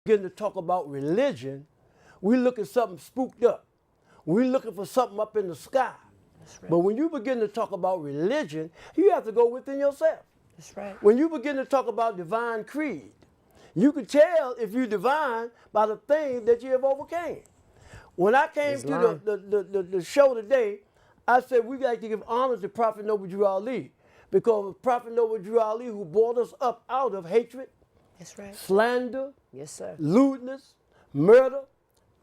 begin to talk about religion, we look at something spooked up. We're looking for something up in the sky. That's right. But when you begin to talk about religion, you have to go within yourself. That's right. When you begin to talk about divine creed, you can tell if you're divine by the things that you have overcame. When I came Islam. to the show today, I said we got to give honor to Prophet Noble Drew Ali, because Prophet Noble Drew Ali, who brought us up out of hatred, That's right. slander, Yes, sir. lewdness, murder,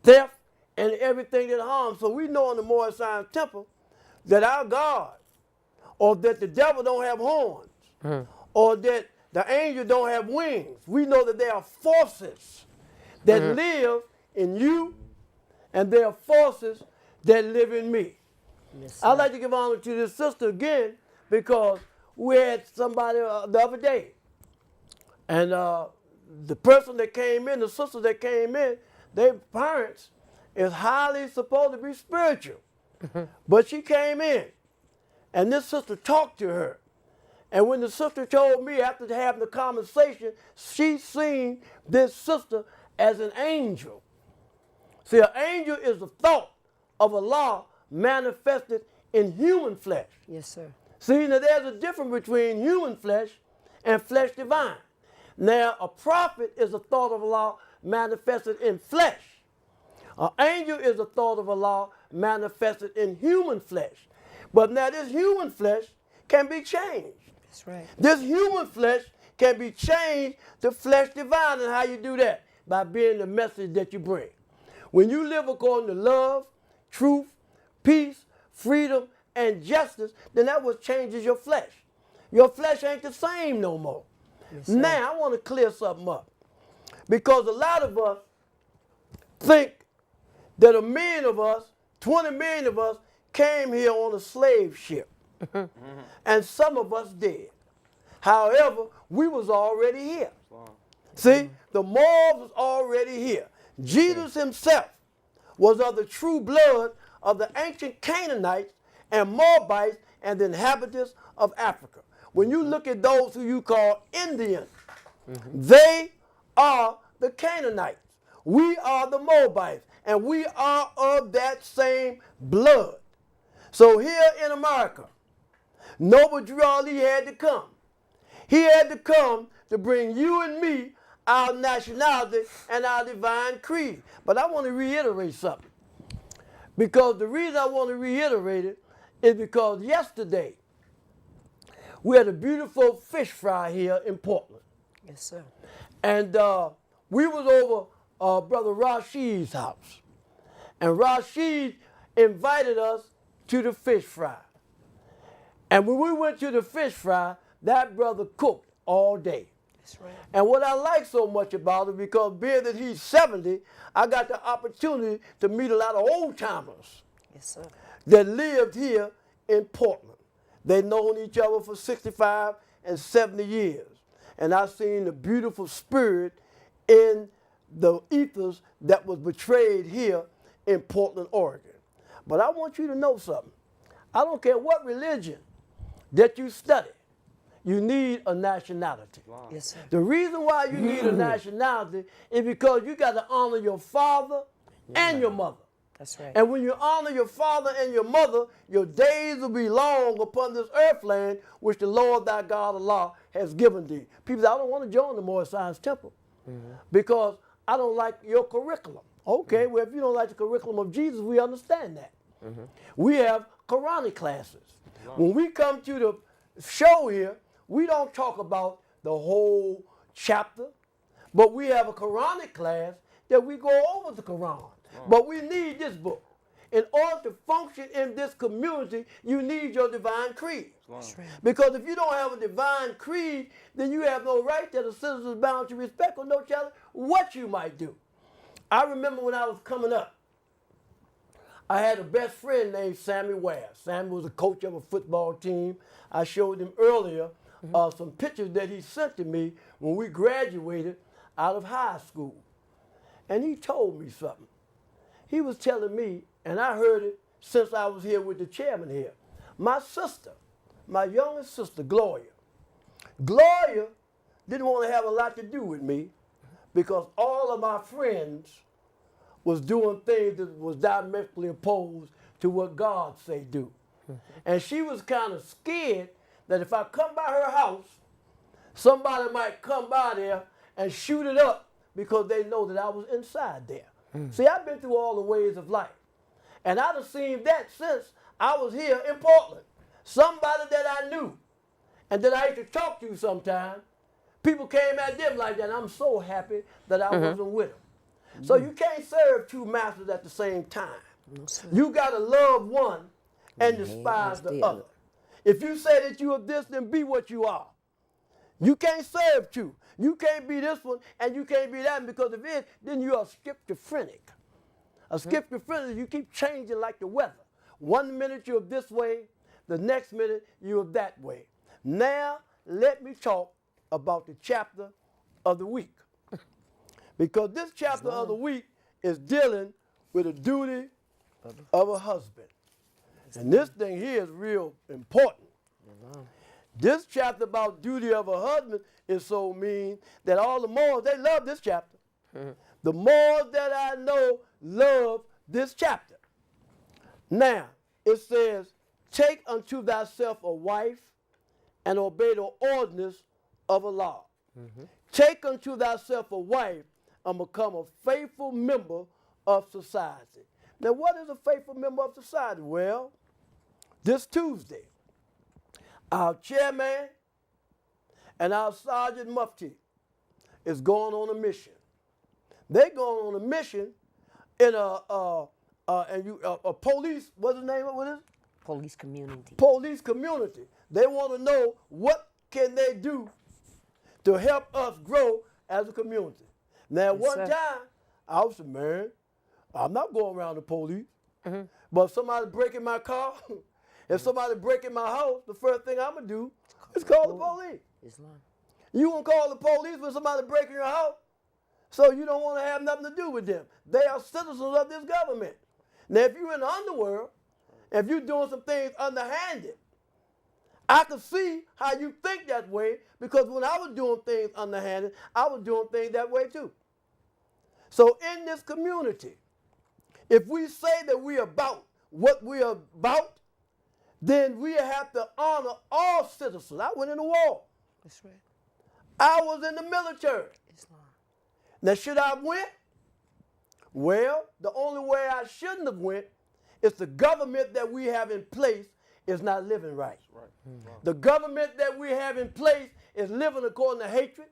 theft, and everything that harms. So we know in the Moorish temple that our God, or that the devil don't have horns, or that the angel don't have wings. We know that there are forces that live in you, and there are forces that live in me. Yes, sir. I'd like to give honor to this sister again, because we had somebody the other day, and the person that came in, the sister that came in, their parents is highly supposed to be spiritual. But she came in, and this sister talked to her. And when the sister told me after having the conversation, she seen this sister as an angel. See, an angel is the thought of Allah manifested in human flesh. Yes, sir. See, now there's a difference between human flesh and flesh divine. Now, a prophet is a thought of Allah manifested in flesh. An angel is a thought of Allah manifested in human flesh. But now this human flesh can be changed. That's right. This human flesh can be changed to flesh divine. And how you do that? By being the message that you bring. When you live according to love, truth, peace, freedom, and justice, then that what changes your flesh. Your flesh ain't the same no more. Yes, sir. Now, I want to clear something up. Because a lot of us think that 1 million of us, 20 million of us, came here on a slave ship. And some of us did. However, we was already here. See, the Moors was already here. Jesus himself was of the true blood of the ancient Canaanites and Moabites and the inhabitants of Africa. When you look at those who you call Indians, they are the Canaanites. We are the Moabites, and we are of that same blood. So here in America, Noble Drew Ali had to come. He had to come to bring you and me our nationality and our divine creed. But I want to reiterate something. Because the reason I want to reiterate it is because yesterday we had a beautiful fish fry here in Portland. Yes, sir. And we was over Brother Rashid's house. And Rashid invited us to the fish fry. And when we went to the fish fry, that brother cooked all day. That's right. And what I like so much about it, because being that he's 70, I got the opportunity to meet a lot of old timers Yes, sir. that lived here in Portland. They've known each other for 65 and 70 years. And I've seen the beautiful spirit in the ethos that was betrayed here in Portland, Oregon. But I want you to know something. I don't care what religion that you study, you need a nationality. Yes, sir. The reason why you need a nationality is because you got to honor your father and your mother. That's right. And when you honor your father and your mother, your days will be long upon this earth land which the Lord thy God Allah has given thee. People say, I don't want to join the Moorish temple because I don't like your curriculum. Okay, well, if you don't like the curriculum of Jesus, we understand that. We have Quranic classes. When we come to the show here, we don't talk about the whole chapter, but we have a Quranic class that we go over the Quran. But we need this book. In order to function in this community, you need your divine creed. That's right. Because if you don't have a divine creed, then you have no right that a citizen is bound to respect or no telling what you might do. I remember when I was coming up, I had a best friend named Sammy Ware. Sammy was a coach of a football team. I showed him earlier some pictures that he sent to me when we graduated out of high school. And he told me something. He was telling me, and I heard it since I was here with the chairman here. My sister, my youngest sister, Gloria didn't want to have a lot to do with me because all of my friends was doing things that was diametrically opposed to what God say do. And she was kind of scared that if I come by her house, somebody might come by there and shoot it up because they know that I was inside there. See, I've been through all the ways of life. And I've seen that since I was here in Portland. Somebody that I knew and that I used to talk to sometimes, people came at them like that. And I'm so happy that I wasn't with them. So you can't serve two masters at the same time. You got to love one and despise the other. If you say that you are this, then be what you are. You can't serve two. You can't be this one and you can't be that one, because if it, then you are schizophrenic. A schizophrenic, you keep changing like the weather. 1 minute you're this way, the next minute you're that way. Now, let me talk about the chapter of the week. Because this chapter of the week is dealing with the duty of a husband. And this thing here is real important. This chapter about duty of a husband is so mean that all the Moors, they love this chapter. The Moors that I know love this chapter. Now, it says, take unto thyself a wife and obey the ordinance of a law. Take unto thyself a wife and become a faithful member of society. Now, what is a faithful member of society? Well, this Tuesday, our chairman and our sergeant mufti is going on a mission. They're going on a mission in a police, what's the name of it? Police community. Police community. They want to know what can they do to help us grow as a community. Now, one time, I was saying, man, I'm not going around the police. But if somebody breaking my car, if somebody breaking my house, the first thing I'm going to do is call the police. Islam. You going to call the police when somebody breaking your house? So you don't want to have nothing to do with them. They are citizens of this government. Now, if you're in the underworld, if you're doing some things underhanded, I can see how you think that way, because when I was doing things underhanded, I was doing things that way too. So in this community, if we say that we're about what we're about, then we have to honor all citizens. I went in the war. That's right. I was in the military. Islam. Now, should I have went? Well, the only way I shouldn't have went is the government that we have in place is not living right. The government that we have in place is living according to hatred,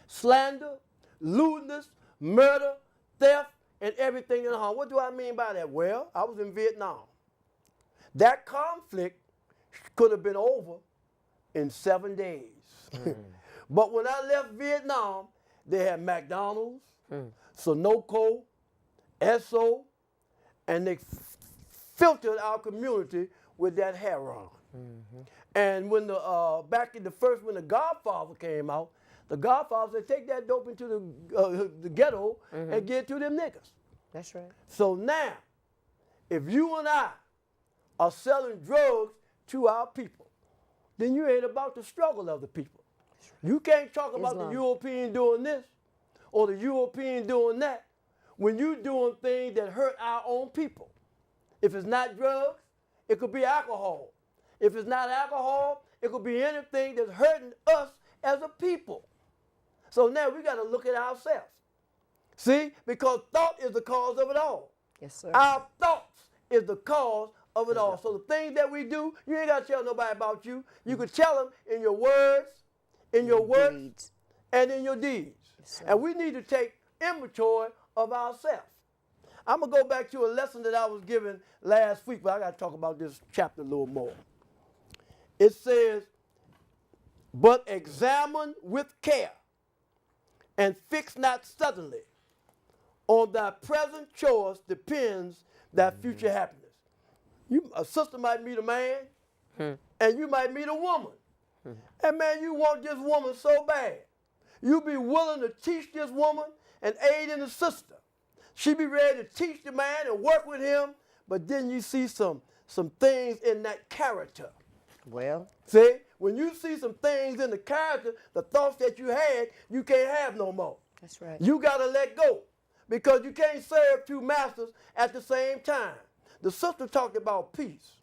slander, lewdness, murder, theft, and everything in harm. What do I mean by that? Well, I was in Vietnam. That conflict could have been over in 7 days. But when I left Vietnam, they had McDonald's, Sunoco, Esso, and they filtered our community with that heroin. And when the back in the first, when the Godfather came out, the Godfather said, take that dope into the ghetto and get it to them niggas. That's right. So now, if you and I are selling drugs to our people, then you ain't about the struggle of the people. You can't talk about the European doing this or the European doing that when you're doing things that hurt our own people. If it's not drugs, it could be alcohol. If it's not alcohol, it could be anything that's hurting us as a people. So now we got to look at ourselves. See, because thought is the cause of it all. Yes, sir. Our thoughts is the cause of it all. So the things that we do, you ain't got to tell nobody about you. You can tell them in your words, in your works, and in your deeds. Yes, and we need to take inventory of ourselves. I'm going to go back to a lesson that I was given last week, but I got to talk about this chapter a little more. It says, but examine with care and fix not suddenly. On thy present choice depends thy future happiness. A sister might meet a man, and you might meet a woman. And man, you want this woman so bad. You be willing to teach this woman and aid in the sister. She be ready to teach the man and work with him, but then you see some things in that character. Well. See, when you see some things in the character, the thoughts that you had, you can't have no more. That's right. You got to let go because you can't serve two masters at the same time. The sister talked about peace.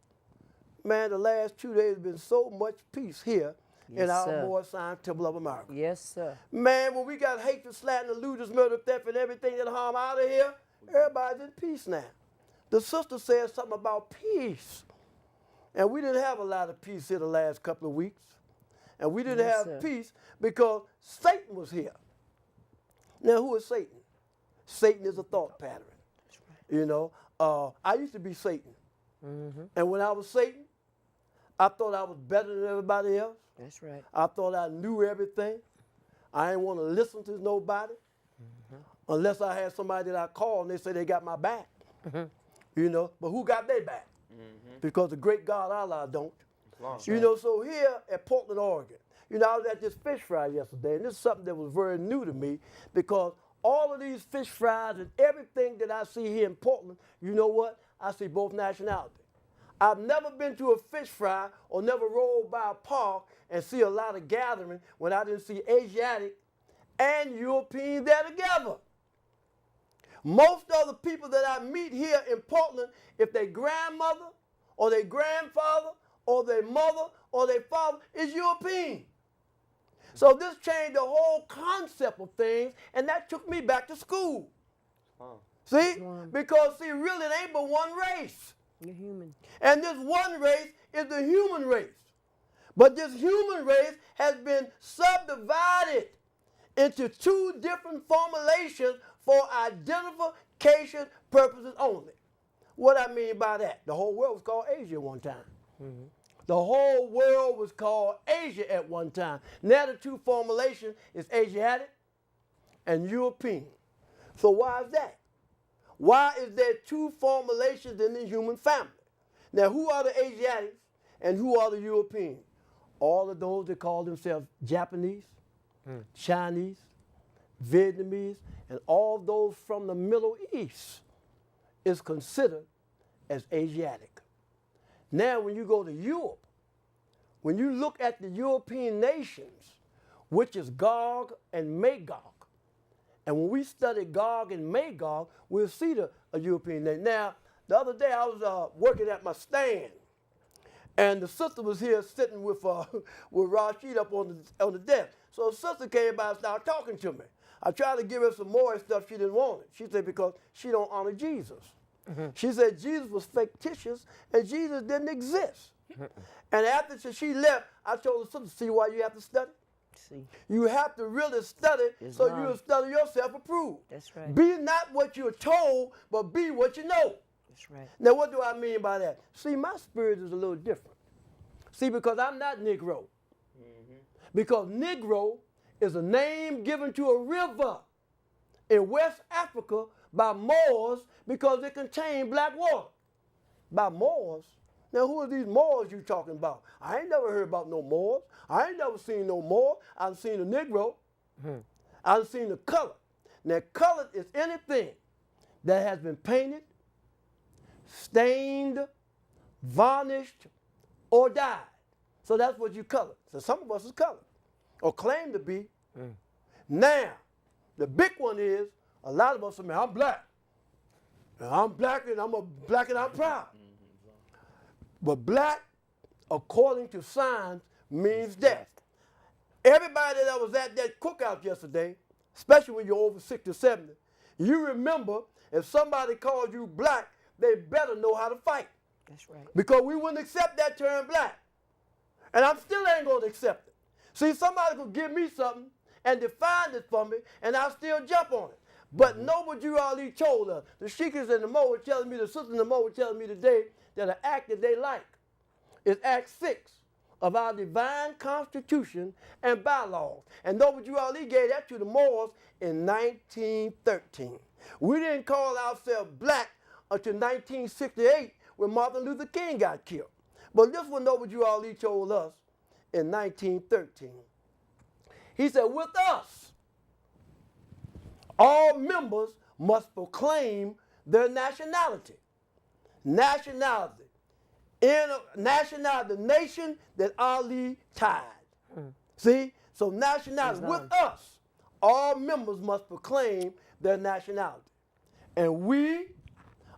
Man, the last 2 days have been so much peace here in Yes, our sir. Moorish Zion Temple of America. Yes, sir. Man, when we got hatred, slander, looters, murder, theft, and everything that harm out of here, everybody's in peace now. The sister said something about peace. And we didn't have a lot of peace here the last couple of weeks. And we didn't Yes, have sir. peace because Satan was here. Now, who is Satan? Satan is a thought pattern. That's right. You know, I used to be Satan. Mm-hmm. And when I was Satan, I thought I was better than everybody else. That's right. I thought I knew everything. I didn't want to listen to nobody unless I had somebody that I called and they said they got my back. You know, but who got their back? Because the great God Allah don't. You know, so here at Portland, Oregon, you know, I was at this fish fry yesterday, and this is something that was very new to me because all of these fish fries and everything that I see here in Portland, you know what? I see both nationalities. I've never been to a fish fry or never rolled by a park and see a lot of gathering when I didn't see Asiatic and Europeans there together. Most of the people that I meet here in Portland, if their grandmother or their grandfather or their mother or their father is European. So this changed the whole concept of things, and that took me back to school. See? Because, see, really it ain't but one race. You're human. And this one race is the human race. But this human race has been subdivided into two different formulations for identification purposes only. What I mean by that, the whole world was called Asia at one time. The whole world was called Asia at one time. Now the two formulations is Asiatic and European. So why is that? Why is there two formulations in the human family? Now who are the Asiatics and who are the Europeans? All of those that call themselves Japanese, Chinese, Vietnamese, and all those from the Middle East is considered as Asiatic. Now when you go to Europe, when you look at the European nations, which is Gog and Magog, and when we study Gog and Magog, we'll see the European nation. Now, the other day I was working at my stand, and the sister was here sitting with Rashid up on the desk. So the sister came by and started talking to me. I tried to give her some more stuff, she didn't want it. She said because she don't honor Jesus. She said Jesus was fictitious and Jesus didn't exist. And after she left, I told the sister, see why you have to study? See. You have to really study so you'll study yourself approved. That's right. Be not what you're told, but be what you know. That's right. Now, what do I mean by that? See, my spirit is a little different. See, because I'm not Negro. Because Negro is a name given to a river in West Africa by Moors because it contained black water. By Moors? Now, who are these Moors you talking about? I ain't never heard about no Moors. I ain't never seen no Moor. I've seen a Negro. I've seen the color. Now, colored is anything that has been painted, stained, varnished, or dyed. So that's what you color. So some of us is colored, or claim to be. Now, the big one is, a lot of us say, man, I'm black. And I'm black and I'm proud. But black, according to science, means death. Everybody that was at that cookout yesterday, especially when you're over 60 or 70, you remember if somebody called you black, they better know how to fight. That's right. Because we wouldn't accept that term black. And I still ain't going to accept it. See, somebody could give me something and define it for me, and I'll still jump on it. But know what you already told us. The Sheikhs and the Mo were telling me, the sisters and the Mo were telling me today that an act that they like is Act 6 of our divine constitution and bylaws. And know what you already gave that to the Moors in 1913. We didn't call ourselves black until 1968 when Martin Luther King got killed. But this one know what you already told us in 1913. He said, with us, all members must proclaim their nationality. Nationality. Nationality, the nation that Ali tied. See? So nationality. With us, all members must proclaim their nationality. And we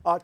are